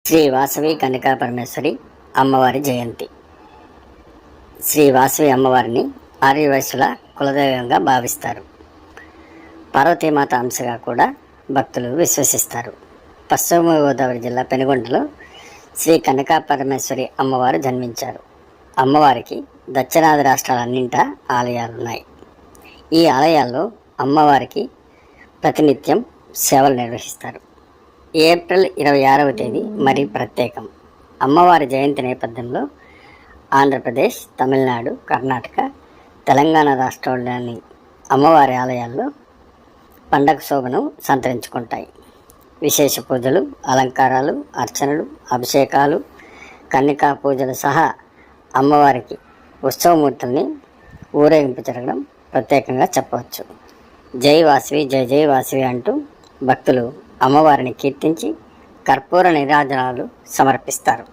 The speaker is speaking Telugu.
శ్రీ వాసవి కన్యకా పరమేశ్వరి అమ్మవారి జయంతి. శ్రీ వాసవి అమ్మవారిని ఆర్యవైశ్యుల కులదైవంగా భావిస్తారు. పార్వతీమాత అంశగా కూడా భక్తులు విశ్వసిస్తారు. పశ్చిమ గోదావరి జిల్లా పెనుగొండలో శ్రీ కన్యకా పరమేశ్వరి అమ్మవారు జన్మించారు. అమ్మవారికి దక్షిణాది రాష్ట్రాలన్నింటా ఆలయాలున్నాయి. ఈ ఆలయాల్లో అమ్మవారికి ప్రతినిత్యం సేవలు నిర్వహిస్తారు. ఏప్రిల్ 26వ తేదీ మరీ ప్రత్యేకం. అమ్మవారి జయంతి నేపథ్యంలో ఆంధ్రప్రదేశ్, తమిళనాడు, కర్ణాటక, తెలంగాణ రాష్ట్రాల్లోని అమ్మవారి ఆలయాల్లో పండగ శోభను సంతరించుకుంటాయి. విశేష పూజలు, అలంకారాలు, అర్చనలు, అభిషేకాలు, కన్యకా పూజలు సహా అమ్మవారికి ఉత్సవమూర్తుల్ని ఊరేగింపు జరగడం ప్రత్యేకంగా చెప్పవచ్చు. జై వాసవి, జై జై వాసవి అంటూ భక్తులు అమ్మవారిని కీర్తించి కర్పూర నీరాజనాలు సమర్పిస్తారు.